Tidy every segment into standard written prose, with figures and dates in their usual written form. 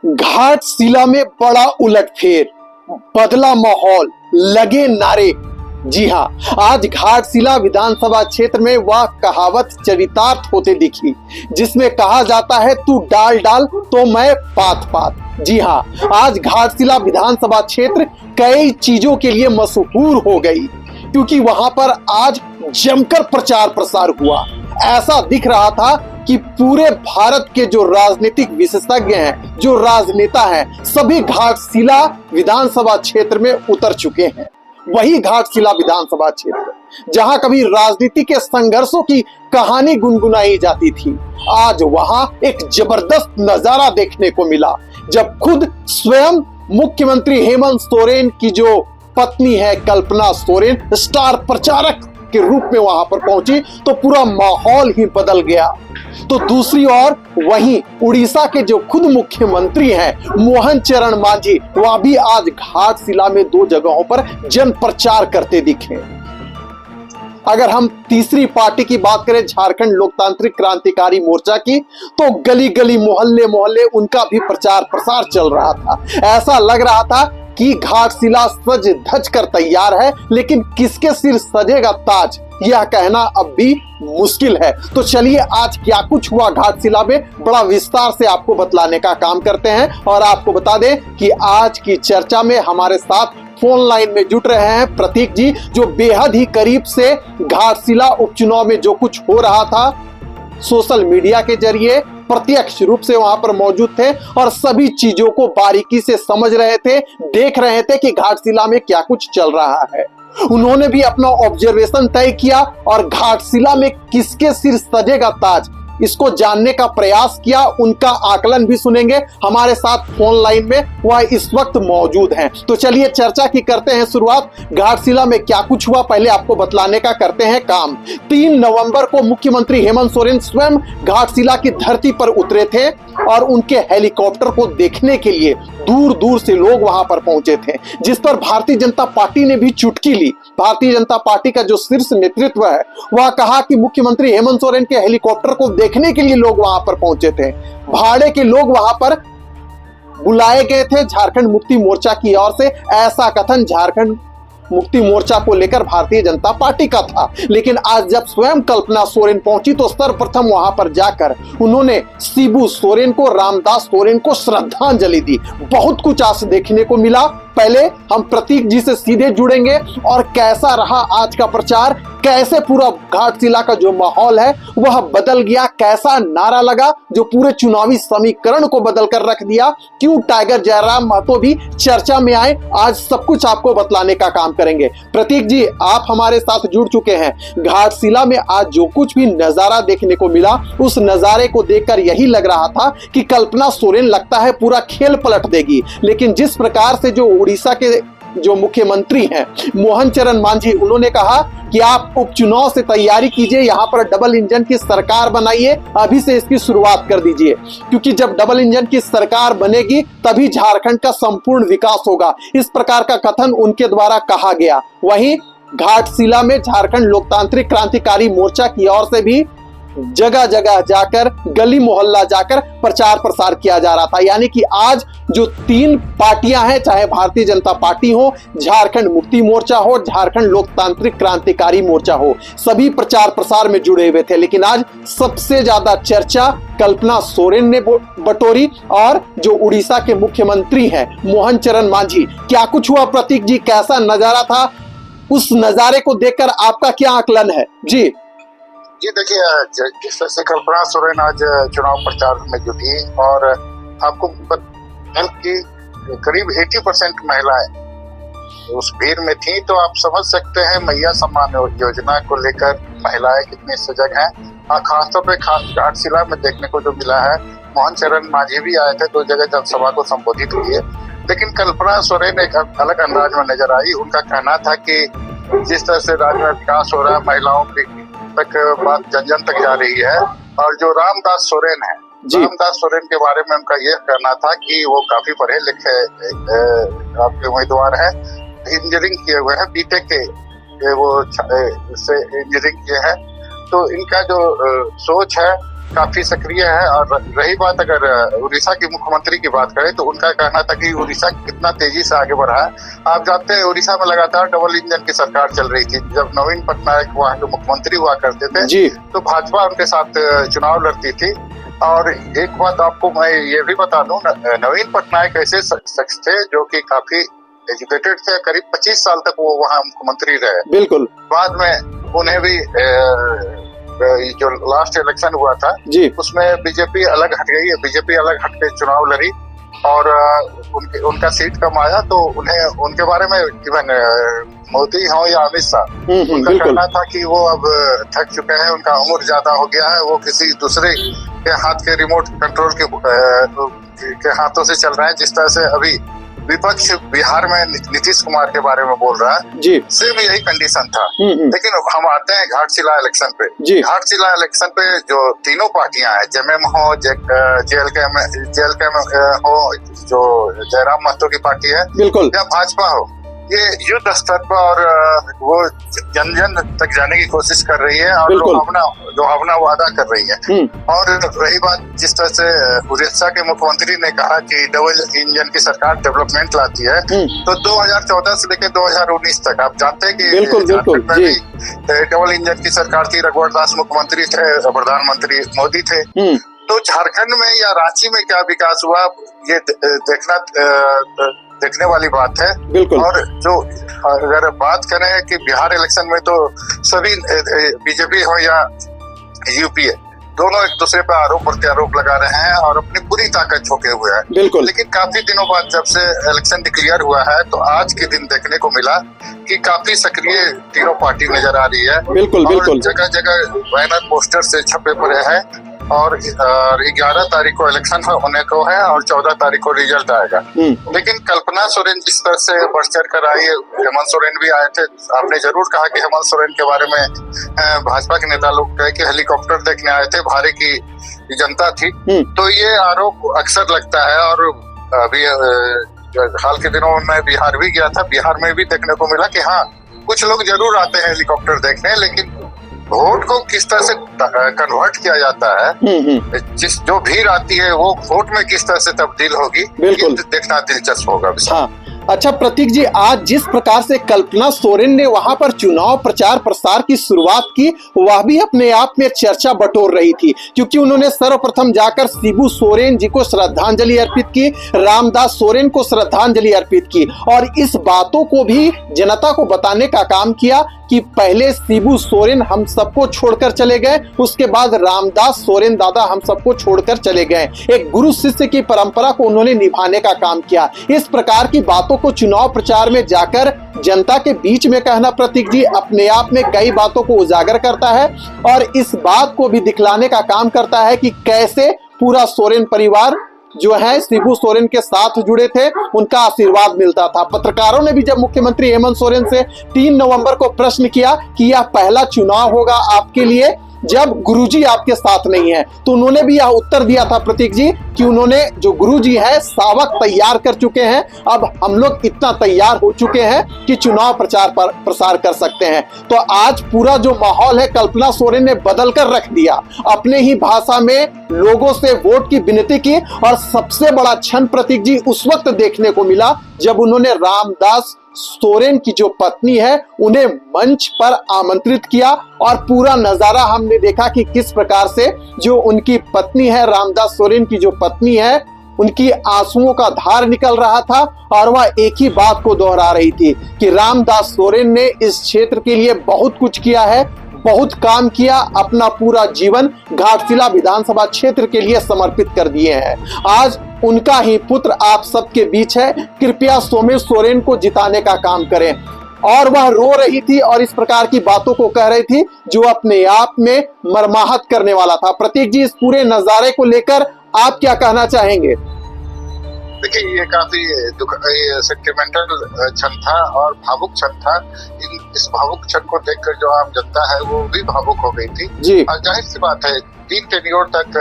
घाटशिला में बड़ा उलटफेर, बदला माहौल, लगे नारे। जी हां, आज घाटशिला विधानसभा क्षेत्र में वह कहावत चरितार्थ होते दिखी जिसमें कहा जाता है, तू डाल डाल तो मैं पात पात। जी हां, आज घाटशिला विधानसभा क्षेत्र कई चीजों के लिए मशहूर हो गई क्योंकि वहां पर आज जमकर प्रचार प्रसार हुआ। ऐसा दिख रहा था कि पूरे भारत के जो राजनीतिक विशेषज्ञ हैं, जो राजनेता हैं, सभी घाटशिला विधानसभा क्षेत्र में उतर चुके हैं। वही घाटशिला विधानसभा क्षेत्र जहां कभी राजनीति के संघर्षों की कहानी गुनगुनाई जाती थी, आज वहां एक जबरदस्त नजारा देखने को मिला जब खुद स्वयं मुख्यमंत्री हेमंत सोरेन की जो पत्नी है कल्पना सोरेन स्टार प्रचारक के रूप में वहां पर पहुंची तो पूरा माहौल ही बदल गया। तो दूसरी ओर वहीं उड़ीसा के जो खुद मुख्यमंत्री हैं मोहन चरण मांझी, वह भी आज घाटशिला में 2 जगहों पर जन प्रचार करते दिखे। अगर हम तीसरी पार्टी की बात करें झारखंड लोकतांत्रिक क्रांतिकारी मोर्चा की, तो गली गली मोहल्ले मोहल्ले उनका भी प्रचार प्रसार चल रहा था। ऐसा लग रहा था कि घाटशिला सज धज कर तैयार है, लेकिन किसके सिर सजेगा ताज यह कहना अब भी मुश्किल है। तो चलिए आज क्या कुछ हुआ घाटशिला में बड़ा विस्तार से आपको बतलाने का काम करते हैं। और आपको बता दें कि आज की चर्चा में हमारे साथ फोन लाइन में जुट रहे हैं प्रतीक जी, जो बेहद ही करीब से घाटशिला उपचुनाव में जो कुछ हो रहा था सोशल मीडिया के जरिए प्रत्यक्ष रूप से वहां पर मौजूद थे और सभी चीजों को बारीकी से समझ रहे थे, देख रहे थे कि घाटशिला में क्या कुछ चल रहा है। उन्होंने भी अपना ऑब्जर्वेशन तय किया और घाटशिला में किसके सिर सजेगा ताज इसको जानने का प्रयास किया। उनका आकलन भी सुनेंगे। हमारे साथ फोन लाइन में वह इस वक्त मौजूद हैं। तो चलिए चर्चा की करते हैं शुरुआत। घाटशिला में क्या कुछ हुआ पहले आपको बतलाने का करते हैं काम। 3 नवंबर को मुख्यमंत्री हेमंत सोरेन स्वयं घाटशिला की धरती पर उतरे थे और उनके हेलीकॉप्टर को देखने के लिए दूर दूर से लोग वहां पर पहुंचे थे, जिस पर भारतीय जनता पार्टी ने भी चुटकी ली। भारतीय जनता पार्टी का जो शीर्ष नेतृत्व है वह कहा कि मुख्यमंत्री हेमंत सोरेन के हेलीकॉप्टर को देखने के लिए लोग वहां पर पहुंचे थे। भाड़े के लोग वहां पर बुलाए गए थे झारखंड मुक्ति मोर्चा की ओर से। ऐसा कथन झारखंड मुक्ति मोर्चा को लेकर भारतीय जनता पार्टी का था। लेकिन आज जब स्वयं कल्पना सोरेन पहुंची तो सर्वप्रथम वहां पर जाकर उन्होंने शिबू सोरेन को, रामदास सोरेन को श्रद्धांजलि दी। बहुत कुछ आज देखने को मिला। पहले हम प्रतीक जी से सीधे जुड़ेंगे और कैसा रहा आज का प्रचार, कैसे पूरा घाटशिला का जो माहौल है वह बदल गया, कैसा नारा लगा जो पूरे चुनावी समीकरण को बदल कर रख दिया, क्यों टाइगर जयराम महतो भी चर्चा में आए, आज सब कुछ आपको बतलाने का काम करेंगे। प्रतीक जी आप हमारे साथ जुड़ चुके हैं। घाटशिला में आज जो कुछ भी नजारा देखने को मिला उस नजारे को देखकर यही लग रहा था कि कल्पना सोरेन लगता है पूरा खेल पलट देगी। लेकिन जिस प्रकार से जो उड़ीसा के जो मुख्यमंत्री हैं मोहन चरण मांझी, उन्होंने कहा कि आप उपचुनाव से तैयारी कीजिए, यहाँ पर डबल इंजन की सरकार बनाइए, अभी से इसकी शुरुआत कर दीजिए, क्योंकि जब डबल इंजन की सरकार बनेगी तभी झारखंड का संपूर्ण विकास होगा। इस प्रकार का कथन उनके द्वारा कहा गया। वहीं घाटशिला में झारखंड लोकतांत्रिक क्रांतिकारी मोर्चा की ओर से भी जगह जगह जाकर, गली मोहल्ला जाकर प्रचार प्रसार किया जा रहा था। यानी कि आज जो 3 पार्टियां हैं, चाहे भारतीय जनता पार्टी हो, झारखंड मुक्ति मोर्चा हो, झारखंड लोकतांत्रिक क्रांतिकारी मोर्चा हो, सभी प्रचार प्रसार में जुड़े हुए थे। लेकिन आज सबसे ज्यादा चर्चा कल्पना सोरेन ने बटोरी और जो उड़ीसा के मुख्यमंत्री हैं मोहन चरण मांझी। क्या कुछ हुआ प्रतीक जी, कैसा नजारा था, उस नजारे को देखकर आपका क्या आकलन है? जी देखिए, जिस तरह से कल्पना सोरेन आज चुनाव प्रचार में जुटी और आपको कि करीब 80% महिलाएं उस भीड़ में थी, तो आप समझ सकते हैं मैया सम्मान योजना को लेकर महिलाएं कितनी सजग हैं। खासतौर पे घाटशिला में देखने को जो मिला है, मोहन चरण मांझी भी आए थे, 2 जगह जनसभा को संबोधित किए, लेकिन कल्पना सोरेन एक अलग अंदाज में नजर आई। उनका कहना था कि जिस तरह से राज्य में विकास हो रहा है, महिलाओं तक बात जन जन तक जा रही है। और जो रामदास सोरेन है, रामदास सोरेन के बारे में उनका यह कहना था कि वो काफी पढ़े लिखे आपके उम्मीदवार हैं, इंजीनियरिंग किए हुए हैं, बीटेक के वो से इंजीनियरिंग किए हैं। तो इनका जो सोच है काफी सक्रिय है। और रही बात अगर उड़ीसा के मुख्यमंत्री की बात करें तो उनका कहना था कि उड़ीसा कितना तेजी से आगे बढ़ा है। आप जानते हैं उड़ीसा में लगातार डबल इंजन की सरकार चल रही थी। जब नवीन पटनायक वहाँ के मुख्यमंत्री हुआ करते थे जी तो भाजपा उनके साथ चुनाव लड़ती थी। और एक बात आपको मैं ये भी बता दूं, नवीन पटनायक ऐसे शख्स थे जो कि काफी एजुकेटेड थे। करीब 25 साल तक वो वहाँ मुख्यमंत्री रहे। बिल्कुल। बाद में उन्हें भी जो लास्ट इलेक्शन हुआ था जी उसमें बीजेपी अलग हट गई है। बीजेपी अलग हट के चुनाव लड़ी और उनका सीट कम आया। तो उन्हें उनके बारे में इवन मोदी हो या अमित शाह, उनका कहना था कि वो अब थक चुके हैं, उनका उम्र ज्यादा हो गया है, वो किसी दूसरे के हाथ के रिमोट कंट्रोल के हाथों से चल रहे हैं। जिस तरह से अभी विपक्ष बिहार में नीतीश कुमार के बारे में बोल रहा है, जी सेम यही कंडीशन था। लेकिन हम आते हैं घाटशिला इलेक्शन पे। घाटशिला इलेक्शन पे जो तीनों पार्टियां हैं, जेएमएम हो, जेएलके हो, जो जयराम महतो की पार्टी है, बिल्कुल, या भाजपा हो, ये युद्ध स्तर पर और वो जन जन तक जाने की कोशिश कर रही है और लोहावना वादा कर रही है। और रही बात जिस तरह से उड़ीसा के मुख्यमंत्री ने कहा कि डबल इंजन की सरकार डेवलपमेंट लाती है, तो 2014 से लेकर 2019 तक आप जानते हैं कि डबल इंजन की सरकार थी। रघुवर दास मुख्यमंत्री थे, प्रधानमंत्री मोदी थे। तो झारखंड में या रांची में क्या विकास हुआ, ये देखने वाली बात है। बिल्कुल। और जो अगर बात करें कि बिहार इलेक्शन में तो सभी बीजेपी हो या यूपीए, दोनों एक दूसरे पर आरोप प्रत्यारोप लगा रहे हैं और अपनी पूरी ताकत झोंके हुए हैं। बिल्कुल। लेकिन काफी दिनों बाद जब से इलेक्शन डिक्लेयर हुआ है तो आज के दिन देखने को मिला कि काफी सक्रिय तीनों पार्टी नजर आ रही है। बिल्कुल बिल्कुल। जगह जगह बैनर पोस्टर से छपे पड़े हैं। और 11 तारीख को इलेक्शन होने को है और 14 तारीख को रिजल्ट आएगा। लेकिन कल्पना सोरेन जिस तरह से बढ़ चढ़ कर आई है, हेमंत सोरेन भी आए थे। आपने जरूर कहा कि हेमंत सोरेन के बारे में भाजपा के नेता लोग कहे कि हेलीकॉप्टर देखने आए थे, भारे की जनता थी। तो ये आरोप अक्सर लगता है। और अभी हाल के दिनों में मैं बिहार भी गया था, बिहार में भी देखने को मिला कि हाँ, कुछ लोग जरूर आते हैं हेलीकॉप्टर देखने, लेकिन वोट को किस तरह से कन्वर्ट किया जाता है, जो भीड़ आती है वो वोट में किस तरह से तब्दील होगी, बिल्कुल देखना दिलचस्प होगा। हाँ। अच्छा प्रतीक जी, आज जिस प्रकार से कल्पना सोरेन ने वहां पर चुनाव प्रचार प्रसार की शुरुआत की, वह भी अपने आप में चर्चा बटोर रही थी, क्योंकि उन्होंने सर्वप्रथम जाकर शिबू सोरेन जी को श्रद्धांजलि अर्पित की, रामदास सोरेन को श्रद्धांजलि अर्पित की और इस बातों को भी जनता को बताने का काम किया कि पहले शिबू सोरेन हम सबको छोड़कर चले गए, उसके बाद रामदास सोरेन दादा हम सबको छोड़कर चले गए। एक गुरु शिष्य की परंपरा को उन्होंने निभाने का काम किया। इस प्रकार की बातों को चुनाव प्रचार में जाकर जनता के बीच में कहना प्रतीक जी अपने आप में कई बातों को उजागर करता है और इस बात को भी दिखलाने का काम करता है कि कैसे पूरा सोरेन परिवार जो है शिबू सोरेन के साथ जुड़े थे, उनका आशीर्वाद मिलता था। पत्रकारों ने भी जब मुख्यमंत्री हेमंत सोरेन से 3 नवंबर को प्रश्न किया कि यह पहला चुनाव होगा आपके लिए जब गुरुजी आपके साथ नहीं है, तो उन्होंने भी यह उत्तर दिया था प्रतीक जी कि उन्होंने जो गुरुजी है सावक तैयार कर चुके हैं, अब हम लोग इतना तैयार हो चुके हैं कि चुनाव प्रचार पर प्रसार कर सकते हैं। तो आज पूरा जो माहौल है कल्पना सोरेन ने बदल कर रख दिया, अपने ही भाषा में लोगों से वोट की विनती की और सबसे बड़ा क्षण प्रतीक जी उस वक्त देखने को मिला जब उन्होंने रामदास सोरेन की जो पत्नी है उन्हें मंच पर आमंत्रित किया और पूरा नजारा हमने देखा कि किस प्रकार से जो उनकी पत्नी है, रामदास सोरेन की जो पत्नी है, उनकी आंसुओं का धार निकल रहा था और वह एक ही बात को दोहरा रही थी कि रामदास सोरेन ने इस क्षेत्र के लिए बहुत कुछ किया है, बहुत काम किया, अपना पूरा जीवन घाटशिला विधानसभा क्षेत्र के लिए समर्पित कर दिए हैं। आज उनका ही पुत्र आप सबके बीच है, कृपया सोमेश सोरेन को जिताने का काम करें। और वह रो रही थी और इस प्रकार की बातों को कह रही थी जो अपने आप में मर्माहत करने वाला था। प्रतीक जी, इस पूरे नजारे को लेकर आप क्या कहना चाहेंगे? देखिए, ये काफी सेंटिमेंटल क्षण था और भावुक क्षण था। इस भावुक क्षण को देखकर जो आम जनता है वो भी भावुक हो गई थी जी। और जाहिर सी बात है 3 टेन्योर तक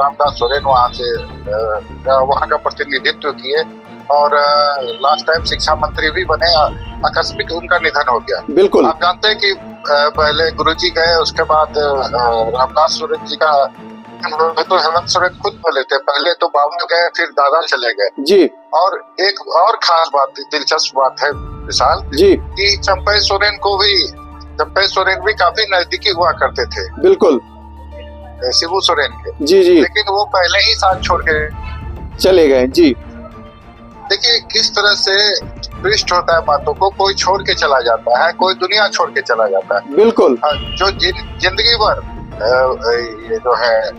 रामदास सोरेन वहाँ का प्रतिनिधित्व किए और लास्ट टाइम शिक्षा मंत्री भी बने। आकस्मिक उनका निधन हो गया। बिल्कुल। आप जानते हैं कि पहले गुरुजी गए, उसके बाद रामदास सोरेन जी का तो हेमंत सोरेन खुद बोले थे, पहले तो बाबू गए फिर दादा चले गए। जी और एक और खास बात, दिलचस्प बात है विशाल जी कि चंपई सोरेन भी काफी नजदीकी हुआ करते थे बिल्कुल शिबू सोरेन के। जी जी लेकिन वो पहले ही साथ छोड़ के चले गए। जी देखिए किस तरह से ट्विस्ट होता है बातों को, कोई छोड़ के चला जाता है, कोई दुनिया छोड़ के चला जाता है। बिल्कुल जो जिंदगी भर ये जो है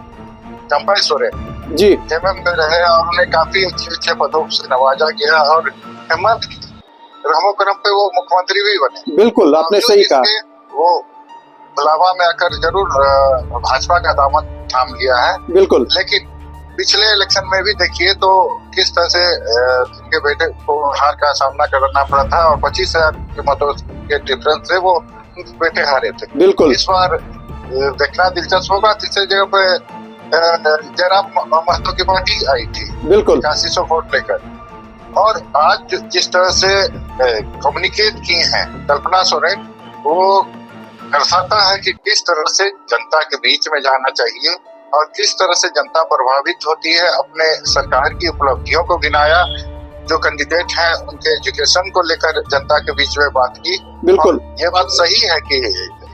चंपई सोरेन जी हेमंत में रहे और उन्हें काफी अच्छे पदों से नवाजा गया और हेमंत रहो क्रम पे वो मुख्यमंत्री भी बने। बिल्कुल आपने सही कहा। वो बुलावा में आकर जरूर भाजपा का दामन थाम लिया है। बिल्कुल लेकिन पिछले इलेक्शन में भी देखिए तो किस तरह से उनके बेटे को हार का सामना करना पड़ा था और 25,000 के मतों के डिफरेंस से वो बेटे हारे थे। बिल्कुल इस बार देखना दिलचस्प होगा। तीसरी जगह पे जयराम महतो की पार्टी आई थी बिल्कुल 8100 वोट लेकर। और आज जिस तरह से कम्युनिकेट किए हैं कल्पना सोरेन, वो दर्शाता है कि किस तरह से जनता के बीच में जाना चाहिए और किस तरह से जनता प्रभावित होती है। अपने सरकार की उपलब्धियों को गिनाया, जो कैंडिडेट हैं उनके एजुकेशन को लेकर जनता के बीच में बात की। बिल्कुल ये बात सही है कि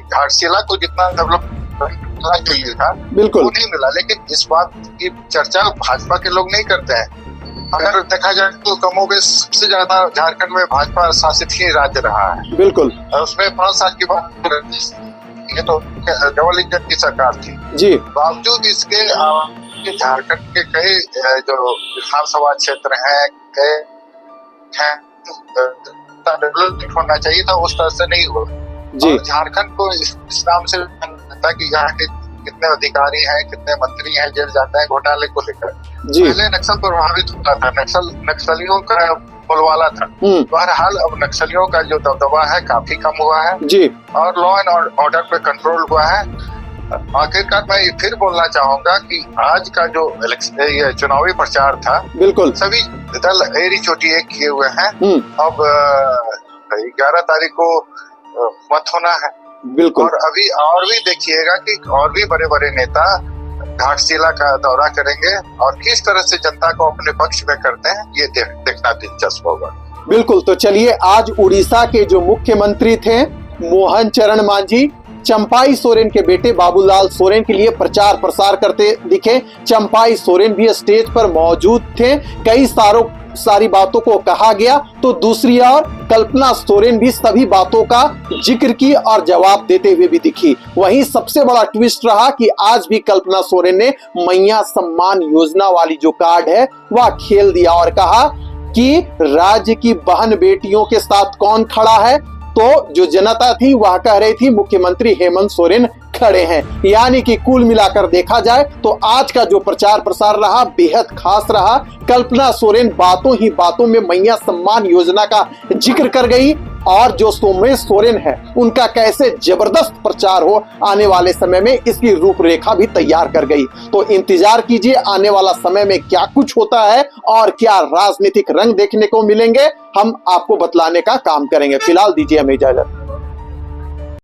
घाटशिला को जितना डेवलपमेंट चाहिए था बिल्कुल वो नहीं मिला, लेकिन इस बात की चर्चा भाजपा के लोग नहीं करते हैं। अगर देखा जाए तो कमोबेश सबसे ज्यादा झारखंड में भाजपा शासित ही राज्य रहा है। बिल्कुल उसमें 5 साल की बात, ये तो डबल इंजन की सरकार थी। जी बावजूद इसके झारखंड के कई जो विधानसभा क्षेत्र हैं डेवलपमेंट होना चाहिए था, उस तरह से नहीं हुआ। जी झारखंड को इस नाम से था कि यहाँ के कितने अधिकारी हैं, कितने मंत्री हैं, जेल जाते हैं घोटाले को लेकर। जी पहले नक्सल प्रभावित होता था, नक्सलियों का बोलवाला था। बहरहाल अब नक्सलियों का जो दबदबा है काफी कम हुआ है जी और लॉ एंड ऑर्डर पे कंट्रोल हुआ है। आखिरकार मैं ये फिर बोलना चाहूंगा कि आज का जो ये चुनावी प्रचार था, बिल्कुल सभी दल एड़ी चोटी एक किए हुए हैं। अब 11 तारीख को मत होना है। बिल्कुल और अभी और भी देखिएगा कि और भी बड़े बड़े नेता घाटशिला का दौरा करेंगे और किस तरह से जनता को अपने पक्ष में करते हैं, ये देखना दिलचस्प होगा। बिल्कुल। तो चलिए, आज उड़ीसा के जो मुख्यमंत्री थे मोहन चरण मांझी चंपाई सोरेन के बेटे बाबूलाल सोरेन के लिए प्रचार प्रसार करते दिखे। चंपाई सोरेन भी स्टेज पर मौजूद थे। कई सारी बातों को कहा गया तो दूसरी ओर कल्पना सोरेन भी सभी बातों का जिक्र की और जवाब देते हुए भी दिखी। वहीं सबसे बड़ा ट्विस्ट रहा कि आज भी कल्पना सोरेन ने मैया सम्मान योजना वाली जो कार्ड है वह खेल दिया और कहा कि राज्य की बहन बेटियों के साथ कौन खड़ा है। तो जो जनता थी वह कह रही थी मुख्यमंत्री हेमंत सोरेन खड़े हैं। यानी कि कुल मिलाकर देखा जाए तो आज का जो प्रचार प्रसार रहा बेहद खास रहा। कल्पना सोरेन बातों ही बातों में मैया सम्मान योजना का जिक्र कर गई और जो सोमेश सोरेन है उनका कैसे जबरदस्त प्रचार हो आने वाले समय में, इसकी रूपरेखा भी तैयार कर गई। तो इंतजार कीजिए आने वाला समय में क्या कुछ होता है और क्या राजनीतिक रंग देखने को मिलेंगे, हम आपको बतलाने का काम करेंगे। फिलहाल दीजिए हमें इजाजत।